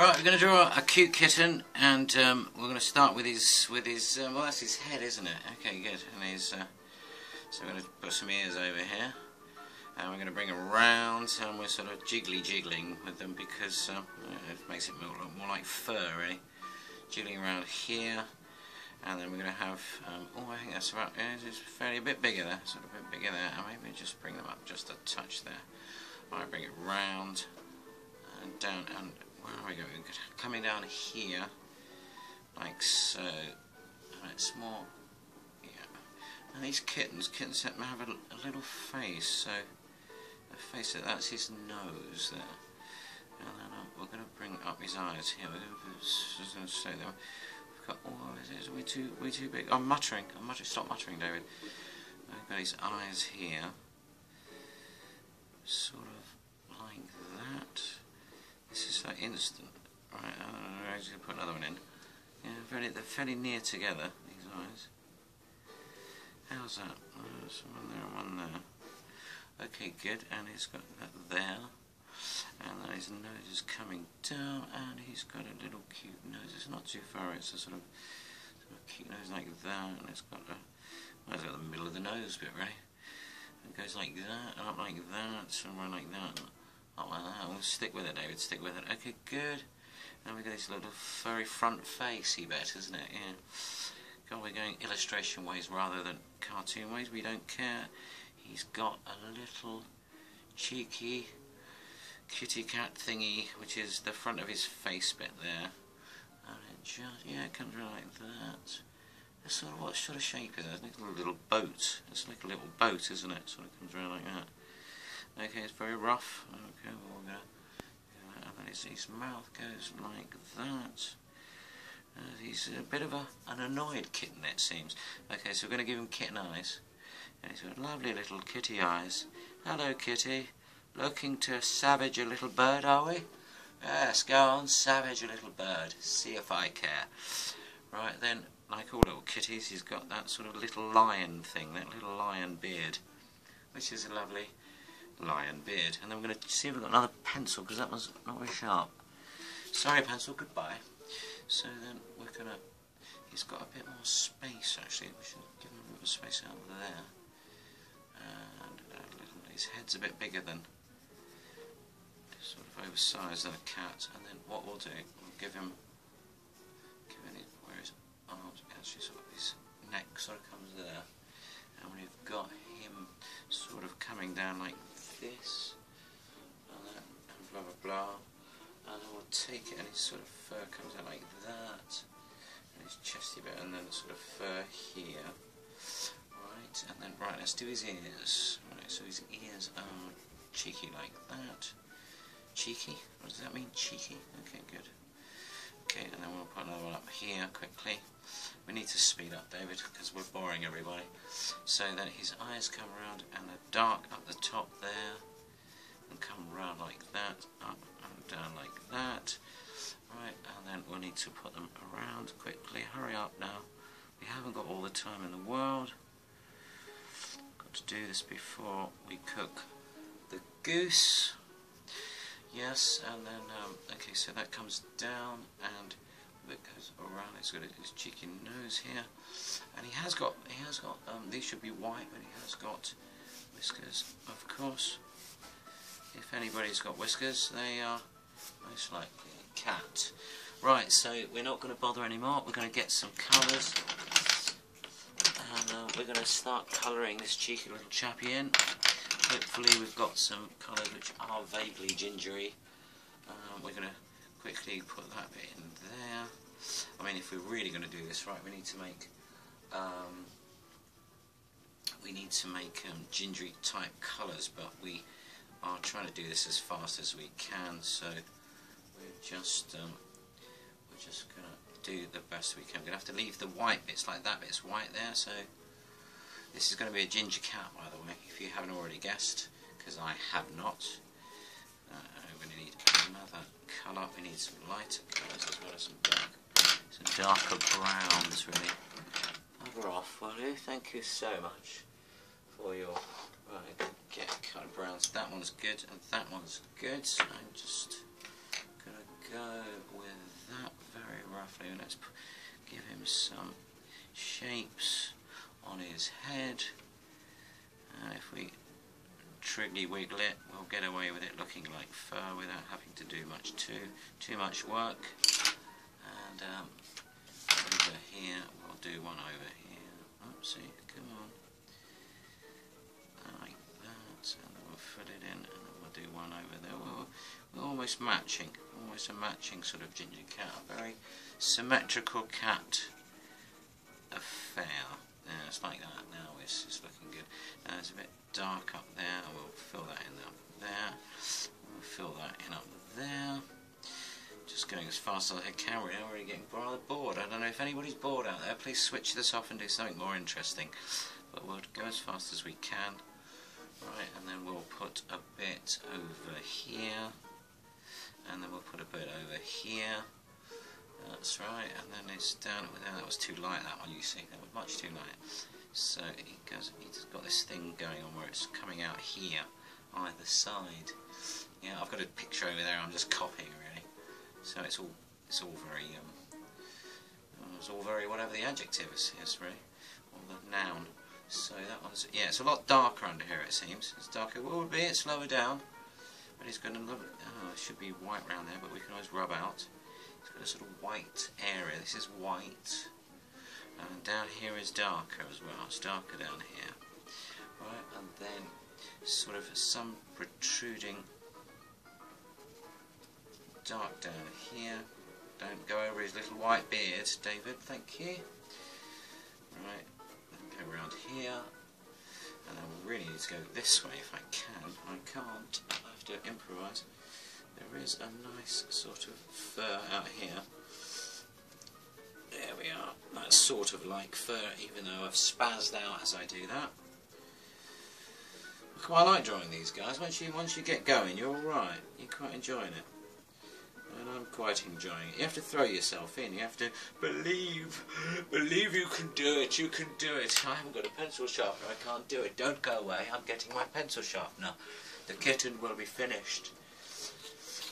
Right, we're going to draw a cute kitten, and we're going to start with his well, that's his head, isn't it? Okay, good. And his so we're going to put some ears over here, and we're going to bring them round, and we're sort of jiggling with them because it makes it look more like fur, really. Jiggling around here, and then we're going to have oh, I think that's about it's fairly a bit bigger there, sort of a bit bigger there, and maybe just bring them up just a touch there. Right, bring it round and down, and where are we going? Coming down here, like so. And it's more, yeah. And these kittens have a little face, so a face that's his nose there. And then we're going to bring up his eyes here. We're going to say them. We've got, oh, it's way too big. I'm muttering. Stop muttering, David. We've got his eyes here, sort of like that. This is like instant, right? I'm just going to put another one in. Yeah, they're fairly near together, these eyes. How's that? There's one there and one there. Okay, good. And he's got that there. And then his nose is coming down, and he's got a little cute nose. It's not too far. It's a sort of cute nose like that, and it's got the middle of the nose bit, right? It goes like that, and up like that, somewhere like that. Oh, we'll stick with it, David, stick with it. Okay, good. And we've got this little furry front face, he bet, isn't it? Yeah. God, we're going illustration ways rather than cartoon ways. We don't care. He's got a little cheeky kitty cat thingy, which is the front of his face bit there. And it just, yeah, it comes around like that. It's sort of, what sort of shape is it? It's like a little boat. It's like a little boat, isn't it? Sort of comes around like that. Okay, it's very rough. Okay, well, we're gonna, and then his mouth goes like that. He's a bit of an annoyed kitten, it seems. Okay, so we're going to give him kitten eyes. And he's got lovely little kitty eyes. Hello, kitty. Looking to savage a little bird, are we? Yes, go on, savage a little bird. See if I care. Right, then, like all little kitties, he's got that sort of little lion thing, that little lion beard, which is a lovely lion beard. And then we're going to see if we've got another pencil, because that one's not very sharp. Sorry, pencil, goodbye. So then we're going to, he's got a bit more space, actually. We should give him a bit of space out there. And his head's a bit bigger than, sort of oversized than a cat. And then what we'll do, we'll give him where his arms, actually sort of his neck sort of comes there. And we've got him sort of coming down like this, and blah blah blah, and then we'll take it, and his sort of fur comes out like that, and his chesty bit, and then sort of fur here, right, and then right, let's do his ears, right, so his ears are cheeky like that, cheeky, what does that mean, cheeky, okay, good, okay, and then we'll put another one up here quickly. We need to speed up, David, because we're boring everybody. So then his eyes come around, and they're dark up the top there, and come round like that, up and down like that. Right, and then we'll need to put them around quickly. Hurry up now. We haven't got all the time in the world. Got to do this before we cook the goose. Yes, and then, okay, so that comes down, and that goes around. He's got his cheeky nose here, and he has got these should be white, but he has got whiskers, of course. If anybody's got whiskers, they are most likely a cat. Right, so we're not going to bother anymore. We're going to get some colours, and we're going to start colouring this cheeky little chappy in. Hopefully we've got some colours which are vaguely gingery. We're going to quickly put that bit in there. I mean, if we're really going to do this right, we need to make gingery type colours, but we are trying to do this as fast as we can. So we're just going to do the best we can. We're going to have to leave the white bits like that bit's white there. So this is going to be a ginger cat, by the way, if you haven't already guessed, because I have not. We're going to need another colour. We need some lighter colours as well as some darker browns, really. Bugger off, will you? Thank you so much for your... Right, get kind of browns. That one's good, and that one's good. So I'm just going to go blue. Let's give him some shapes on his head, and if we triggly wiggle it, we'll get away with it looking like fur without having to do too much work. And over here, we'll do one over here. Oopsie, come on. Like that, and then we'll fill it in, and then we'll do one over there. We're almost matching, almost a matching sort of ginger cat, a very symmetrical cat affair. Yeah, it's like that now, it's looking good. Now it's a bit dark up there, we'll fill that in up there, we'll fill that in up there. Just going as fast as I can. We're already getting rather bored. I don't know if anybody's bored out there, please switch this off and do something more interesting. But we'll go as fast as we can. Right, and then we'll put a bit over here, and then we'll put a bit over here. That's right, and then it's down. Well, that was too light, that one, you see, that was much too light. So he's got this thing going on where it's coming out here, either side. Yeah, I've got a picture over there, I'm just copying really. So it's all very whatever the adjective is really, or the noun. So that one's, yeah, it's a lot darker under here it seems. It's darker, well, would be, it's lower down, but it's got a little, it should be white round there, but we can always rub out. It's got a sort of white area, this is white, and down here is darker as well, it's darker down here. Right, and then sort of some protruding dark down here. Don't go over his little white beard, David, thank you. Right, then go around here, and I really need to go this way if I can. I can't, I have to improvise. There is a nice sort of fur out here. There we are, that's sort of like fur, even though I've spazzed out as I do that. I quite like drawing these guys. Once you get going, you're alright, you're quite enjoying it. And I'm quite enjoying it. You have to throw yourself in, you have to believe you can do it, you can do it. I haven't got a pencil sharpener, I can't do it. Don't go away, I'm getting my pencil sharpener. The kitten will be finished.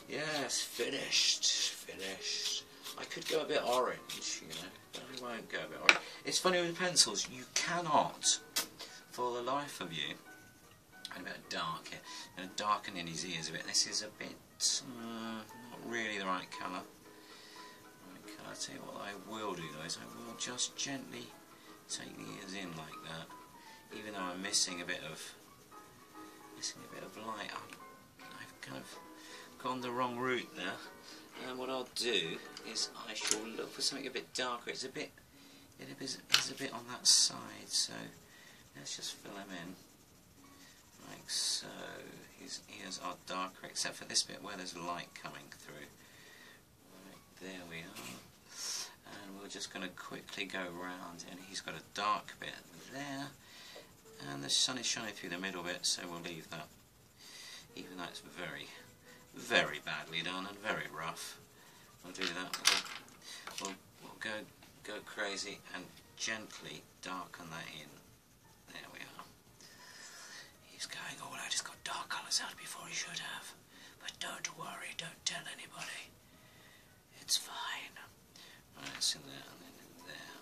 Yes, finished. I could go a bit orange, you know, but I won't go a bit orange. It's funny with pencils, you cannot, for the life of you, and a bit dark here, I'm going to darken in his ears a bit. This is a bit, not really the right colour. I'll tell you what I will do though, is I will just gently take the ears in like that, even though I'm missing a bit of light. I've kind of gone the wrong route there, and what I'll do is I shall look for something a bit darker. It's a bit on that side, so let's just fill him in like so. His ears are darker except for this bit where there's light coming through. Right, there we are, and we're just going to quickly go round, and he's got a dark bit there, and the sun is shining through the middle bit, so we'll leave that, even though it's very, very badly done and very rough. We'll do that. We'll go crazy and gently darken that in. There we are. He's going all out. He's got dark colours out before he should have. But don't worry. Don't tell anybody. It's fine. Right, it's in there and then in there.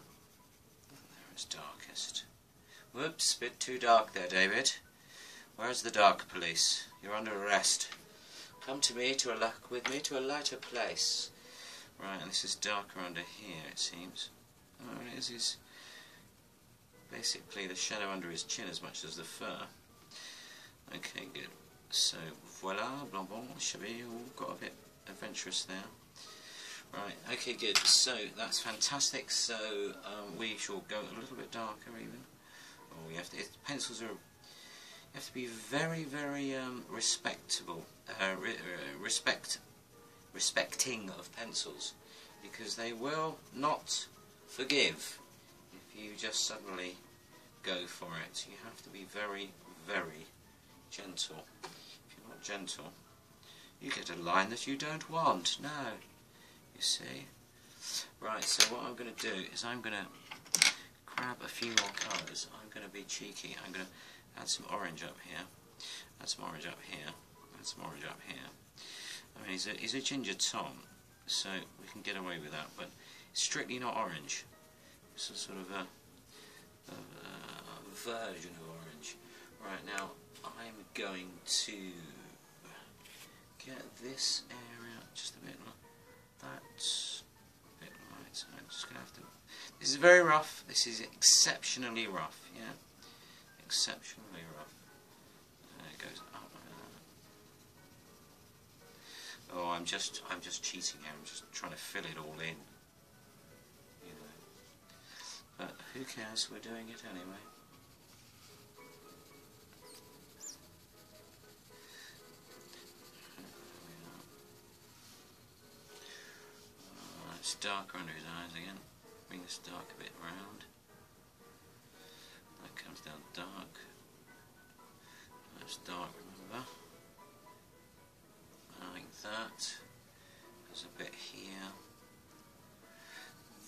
And there it's darkest. Whoops, bit too dark there, David. Where's the dark police? You're under arrest. Come to me with me to a lighter place. Right, and this is darker under here, it seems. Oh, it is basically the shadow under his chin as much as the fur. Okay, good. So, voila, blanc blanc, chablis, all got a bit adventurous there. Right, okay, good. So, that's fantastic. So, we shall go a little bit darker even. Oh, we have to, pencils are, you have to be very, very respecting of pencils, because they will not forgive if you just suddenly go for it. You have to be very, very gentle. If you're not gentle, you get a line that you don't want. No, you see. Right, so what I'm going to do is I'm going to grab a few more colours. I'm going to be cheeky. I'm going to add some orange up here, add some orange up here, add some orange up here. I mean, he's a ginger Tom, so we can get away with that, but strictly not orange. It's a sort of a version of orange. Right, now I'm going to get this area just a bit like that. A bit light, so I'm just going to have to... This is very rough. This is exceptionally rough, yeah. Exceptionally rough. There it goes up like that. Oh, I'm just cheating here. I'm just trying to fill it all in. You know. But who cares? We're doing it anyway. It's darker under his eyes again. Bring this dark a bit round. That comes down dark. That's dark, remember. Like that. There's a bit here.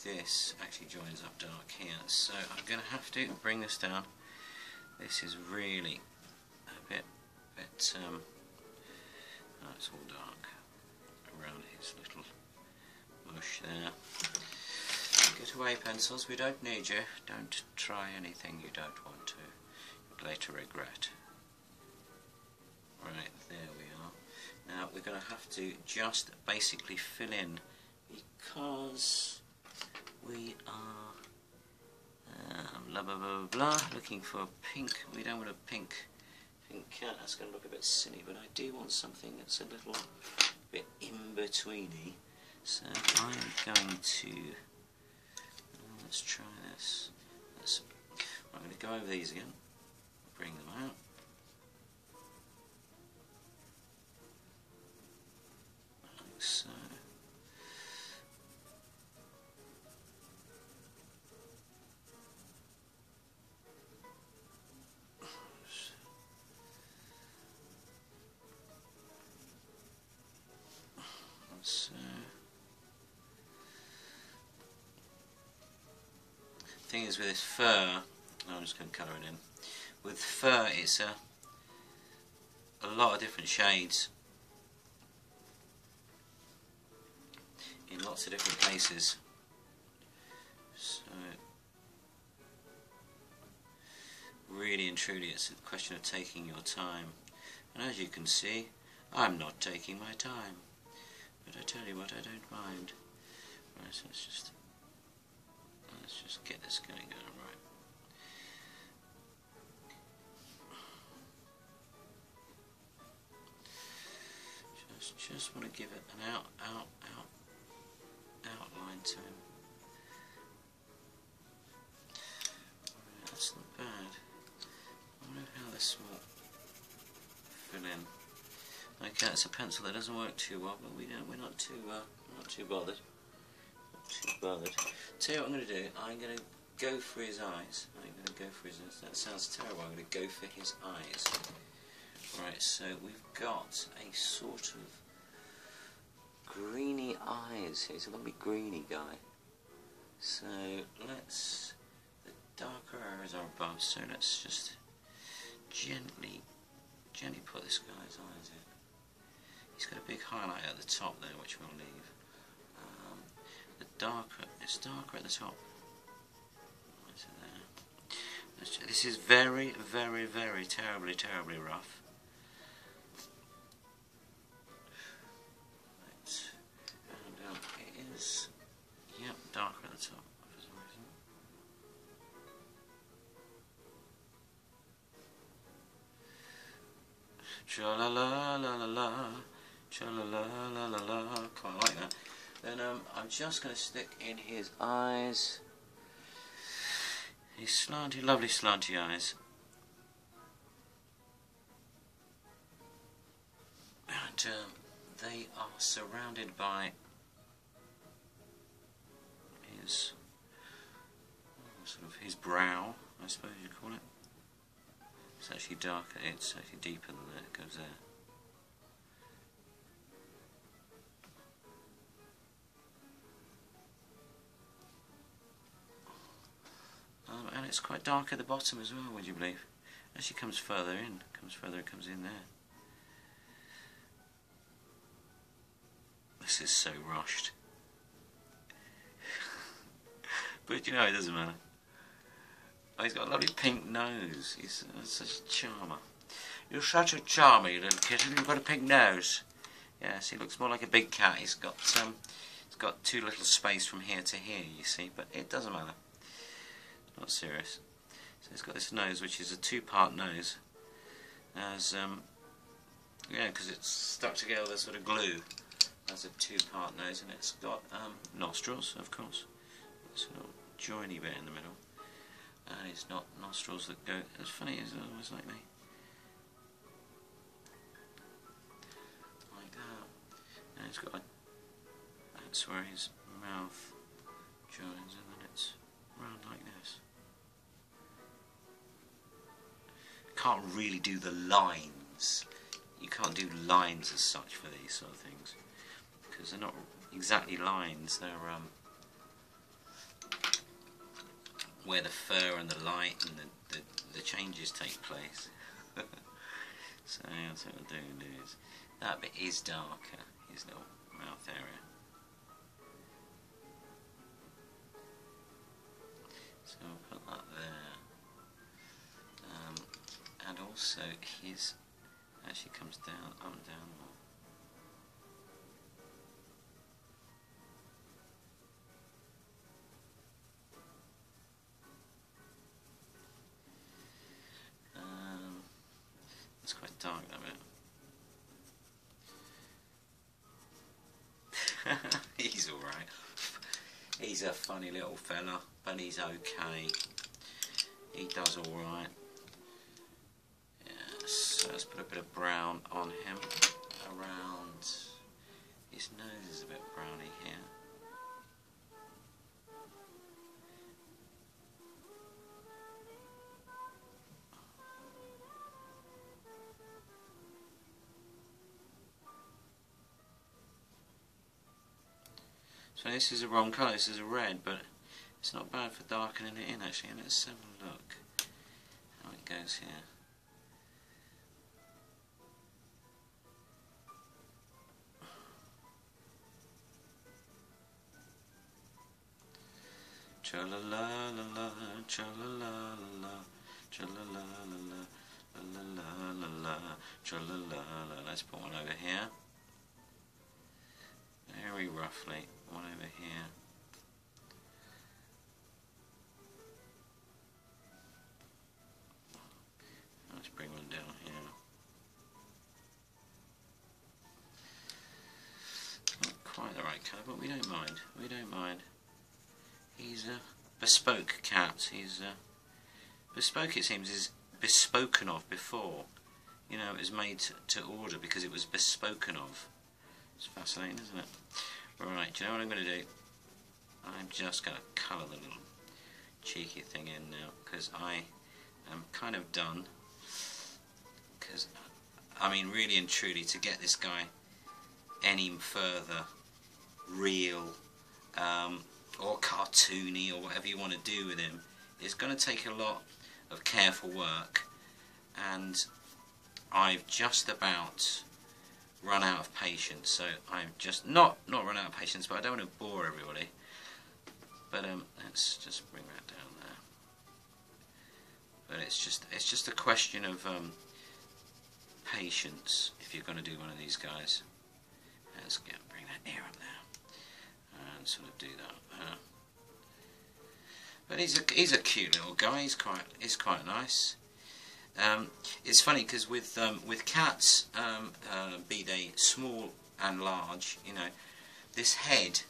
This actually joins up dark here. So I'm going to have to bring this down. This is really a bit oh, it's all dark around his little bush there. Get away, pencils, we don't need you. Don't try anything you don't want to. You'd later regret. Right, there we are. Now we're going to have to just basically fill in, because we are blah blah blah blah, looking for a pink. We don't want a pink cat, that's going to look a bit silly, but I do want something that's a little bit in-betweeny. So I'm going to, let's try this. I'm going to go over these again, bring them out. Like so. So. Thing is, with this fur, I'm just going to colour it in. With fur, it's a lot of different shades in lots of different places. So, really and truly, it's a question of taking your time. And as you can see, I'm not taking my time. But I tell you what, I don't mind. Right, so let's just get this going right. Just want to give it an outline to him. Right, that's not bad. I wonder how this will fill in. Okay, it's a pencil that doesn't work too well, but we're not too bothered. Tell you what I'm going to do. I'm going to go for his eyes. That sounds terrible. I'm going to go for his eyes. Right. So we've got a sort of greeny eyes here. He's a lovely greeny guy. So let's. The darker areas are above. So let's just gently put this guy's eyes in. He's got a big highlight at the top there, which we'll leave. It's darker at the top. Right, so there. This is very, very, very terribly rough. Right. And it is, yep, darker at the top for some reason. Cha la la la la la, cha la la la la la. Quite like that. Then I'm just going to stick in his eyes, his slanty, lovely slanty eyes. And they are surrounded by his sort of his brow, I suppose you'd call it. It's actually darker, it's actually deeper than that, it goes there. And it's quite dark at the bottom as well, would you believe? Actually comes further in, it comes in there. This is so rushed. But you know, it doesn't matter. Oh, he's got a lovely pink nose. He's such a charmer. You're such a charmer, you little kitten. You've got a pink nose. Yes, he looks more like a big cat. He's got too little space from here to here, you see. But it doesn't matter. Not serious. So he's got this nose, which is a two-part nose. As yeah, because it's stuck together with a sort of glue. That's a two-part nose, and it's got nostrils, of course. This little joiny bit in the middle. And it's not nostrils that go as funny as almost like that. And it's got that's where his mouth joins, and then it's round like this. Can't really do the lines. You can't do lines as such for these sort of things because they're not exactly lines. They're where the fur and the light and the changes take place. So that's what we're doing is that bit is darker, his little mouth area. So we'll put that there. And also his actually comes down, up and down more. It's quite dark, that bit. He's alright. He's a funny little fella, but he's okay. He does alright. Yes, so let's put a bit of brown on him. Around his nose is a bit browny here. So this is a wrong colour, this is a red, but it's not bad for darkening it in actually. And let's have a look how it goes here. Cha la la la la, cha la la la la, cha la la la la, la la la la, cha la la la. Let's put one over here. Very roughly, one over here. Let's bring one down here. Not quite the right colour, but we don't mind. We don't mind. He's a bespoke cat. He's bespoke. It seems is bespoken of before. You know, it was made to order because it was bespoken of. It's fascinating, isn't it? Right, do you know what I'm going to do? I'm just going to colour the little cheeky thing in now because I am kind of done. Because, I mean, really and truly, to get this guy any further real or cartoony or whatever you want to do with him, it's going to take a lot of careful work, and I've just about run out of patience. So I'm just not run out of patience, but I don't want to bore everybody. But let's just bring that down there. But it's just a question of patience if you're going to do one of these guys. Let's bring that ear up there and sort of do that. But he's a cute little guy. He's quite nice. It's funny because with cats, be they small and large, you know, this head,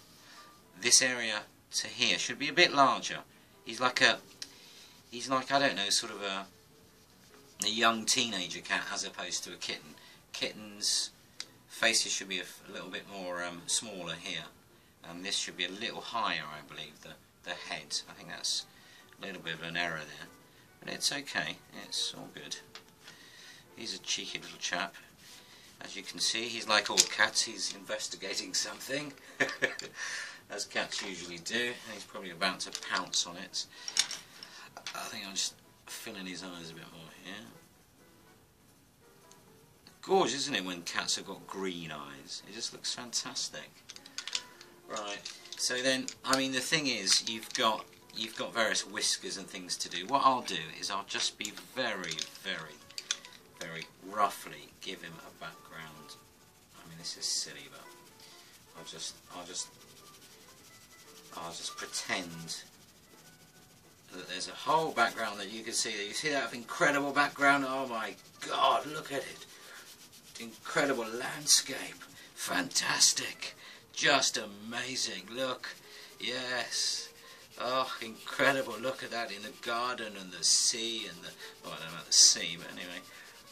this area to here should be a bit larger. He's like I don't know, sort of a young teenager cat as opposed to a kitten. Kittens' faces should be a little bit more smaller here, and this should be a little higher, I believe. The head. I think that's a little bit of an error there. But it's okay, it's all good. He's a cheeky little chap. As you can see, he's like all cats, he's investigating something, as cats usually do, and he's probably about to pounce on it. I think I'll just fill in his eyes a bit more here. Gorgeous, isn't it, when cats have got green eyes? It just looks fantastic. Right, so then, I mean, the thing is, you've got you've got various whiskers and things to do. What I'll do is I'll just be very, very, very roughly give him a background. I mean, this is silly, but I'll just pretend that there's a whole background that you can see. You see that incredible background? Oh my God, look at it. Incredible landscape. Fantastic. Just amazing. Look. Yes. Oh, incredible. Look at that in the garden and the sea and the... Oh, I don't know about the sea, but anyway.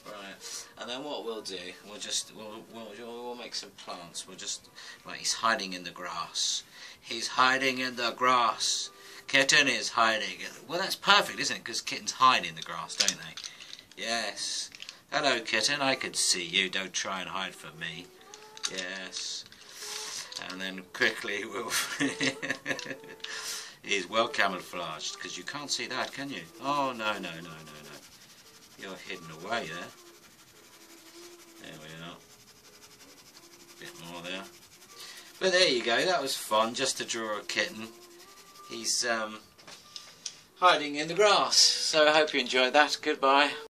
Right. And then what we'll do, we'll make some plants. We'll just... Like, he's hiding in the grass. He's hiding in the grass. Kitten is hiding. Well, that's perfect, isn't it? Because kittens hide in the grass, don't they? Yes. Hello, kitten. I can see you. Don't try and hide from me. Yes. And then quickly we'll... He's well camouflaged, because you can't see that, can you? Oh, no. You're hidden away there. There we are. Bit more there. But there you go. That was fun, just to draw a kitten. He's hiding in the grass. So I hope you enjoyed that. Goodbye.